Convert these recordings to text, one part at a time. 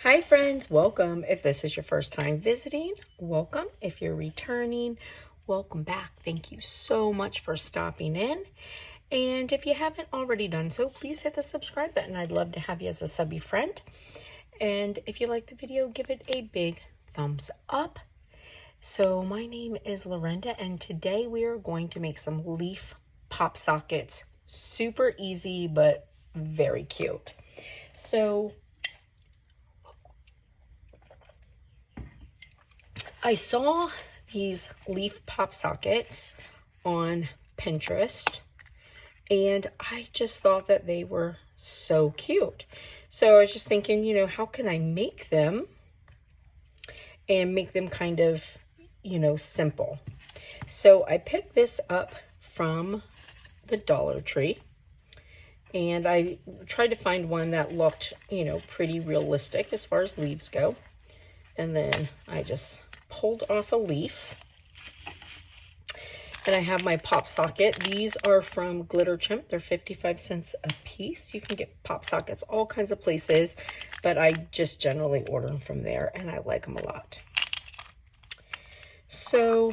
Hi friends, welcome. If this is your first time visiting, welcome. If you're returning, welcome back. Thank you so much for stopping in. And if you haven't already done so, please hit the subscribe button. I'd love to have you as a subby friend. And if you like the video, give it a big thumbs up. So my name is Lorenda, and today we are going to make some leaf pop sockets. Super easy, but very cute. So I saw these leaf pop sockets on Pinterest, and I just thought that they were so cute. So I was just thinking, how can I make them and make them kind of, simple. So I picked this up from the Dollar Tree, and I tried to find one that looked, pretty realistic as far as leaves go. And then I just pulled off a leaf, and I have my pop socket. These are from Glitter Chimp. They're 55 cents a piece. You can get pop sockets all kinds of places, but I just generally order them from there, and I like them a lot. So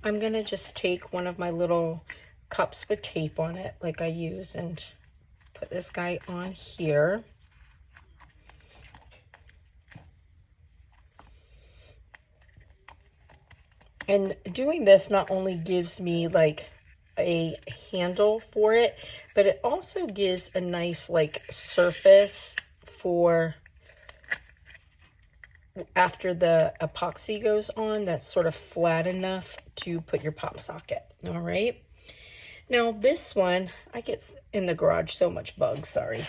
I'm gonna just take one of my little cups with tape on it like I use and put this guy on here. And doing this not only gives me like a handle for it, but it also gives a nice like surface for after the epoxy goes on, that's sort of flat enough to put your pop socket. All right. Now this one, I get in the garage so much bugs, sorry.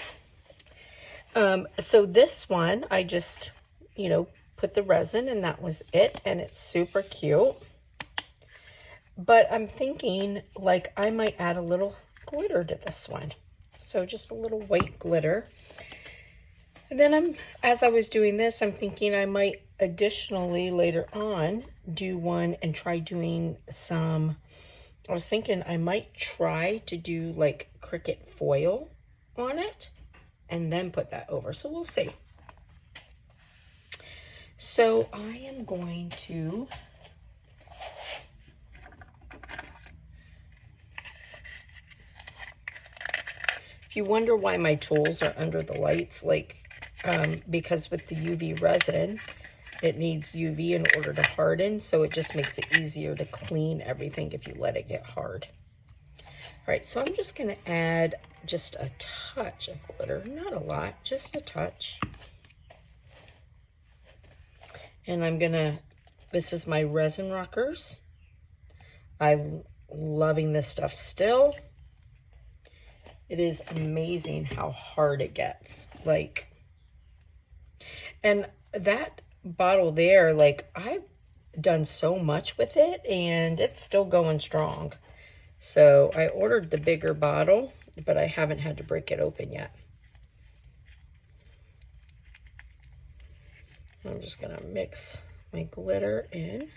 So this one, I just, put the resin, and that was it, and it's super cute. But I'm thinking like I might add a little glitter to this one. So just a little white glitter. And then as I was doing this, I'm thinking I might additionally later on do one and try doing some, I was thinking I might try to do like Cricut foil on it and then put that over. So we'll see. So I am going to if you wonder why my tools are under the lights, because with the UV resin, it needs UV in order to harden, so it just makes it easier to clean everything if you let it get hard. All right, so I'm just gonna add just a touch of glitter, not a lot, just a touch. And this is my resin rockers. I'm loving this stuff still. It is amazing how hard it gets. And that bottle there, I've done so much with it, and it's still going strong. So I ordered the bigger bottle, but I haven't had to break it open yet. I'm just gonna mix my glitter in.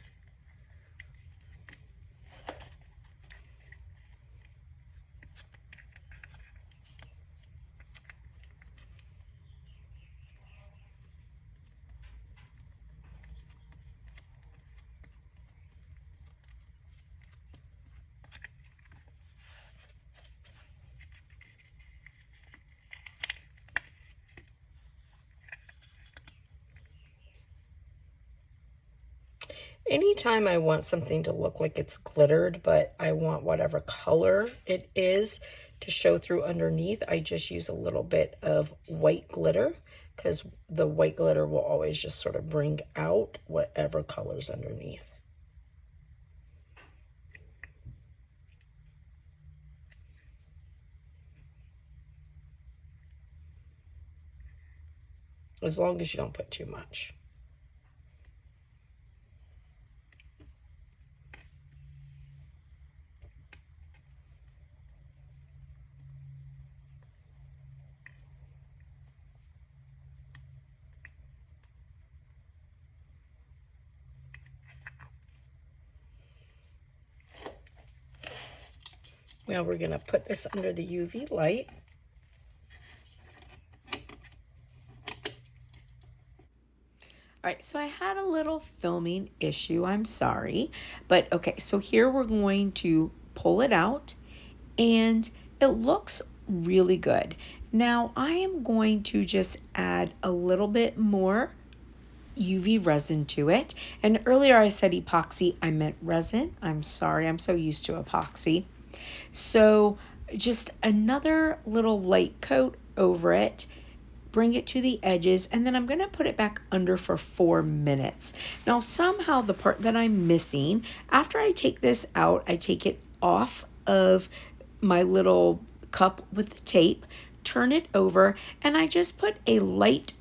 Anytime I want something to look like it's glittered, but I want whatever color it is to show through underneath, I just use a little bit of white glitter, because the white glitter will always just sort of bring out whatever color's underneath. As long as you don't put too much. Now we're going to put this under the UV light. All right, so I had a little filming issue. I'm sorry. But okay, so here we're going to pull it out and it looks really good. Now I am going to just add a little bit more UV resin to it. And earlier I said epoxy, I meant resin. I'm sorry, I'm so used to epoxy. So just another little light coat over it, bring it to the edges, and then I'm going to put it back under for 4 minutes. Now somehow the part that I'm missing, after I take this out, I take it off of my little cup with the tape, turn it over, and I just put a light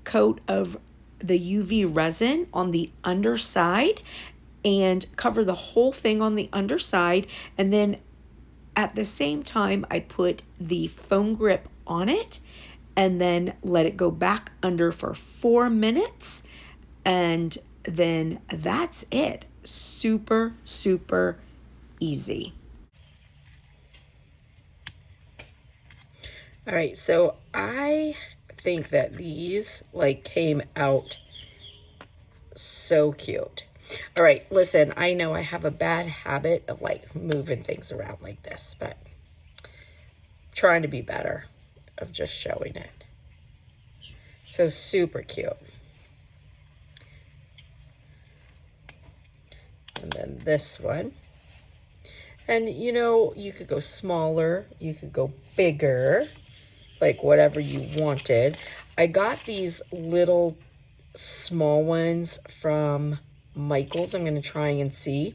coat of the UV resin on the underside and cover the whole thing on the underside, and then at the same time I put the foam grip on it and then let it go back under for 4 minutes, and then that's it. Super, super easy. All right, so I think that these like came out so cute. All right, listen, I know I have a bad habit of like moving things around like this, but I'm trying to be better of just showing it. So super cute. And then this one. And you know, you could go smaller, you could go bigger, like whatever you wanted. I got these little small ones from Michael's. I'm going to try and see.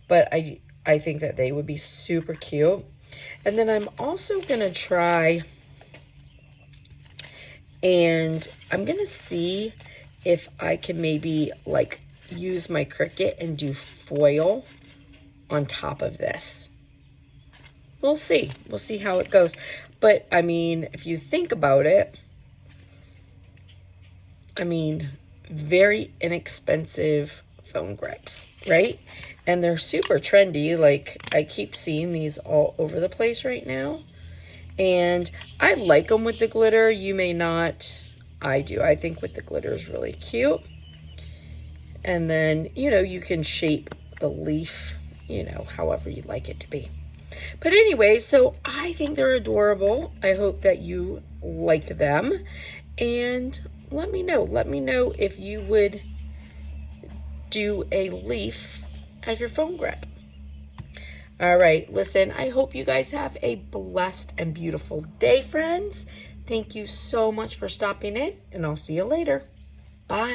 But I think that they would be super cute. And then I'm also going to try, and I'm going to see if I can maybe like use my Cricut and do foil on top of this. We'll see. We'll see how it goes. But I mean, if you think about it, I mean, very inexpensive foam grips, right? And they're super trendy. Like, I keep seeing these all over the place right now. And I like them with the glitter. You may not. I do. I think with the glitter is really cute. And then, you know, you can shape the leaf, you know, however you like it to be. But anyway, so I think they're adorable. I hope that you like them. And let me know. Let me know if you would do a leaf as your foam grip. All right, listen, I hope you guys have a blessed and beautiful day, friends. Thank you so much for stopping in, and I'll see you later. Bye.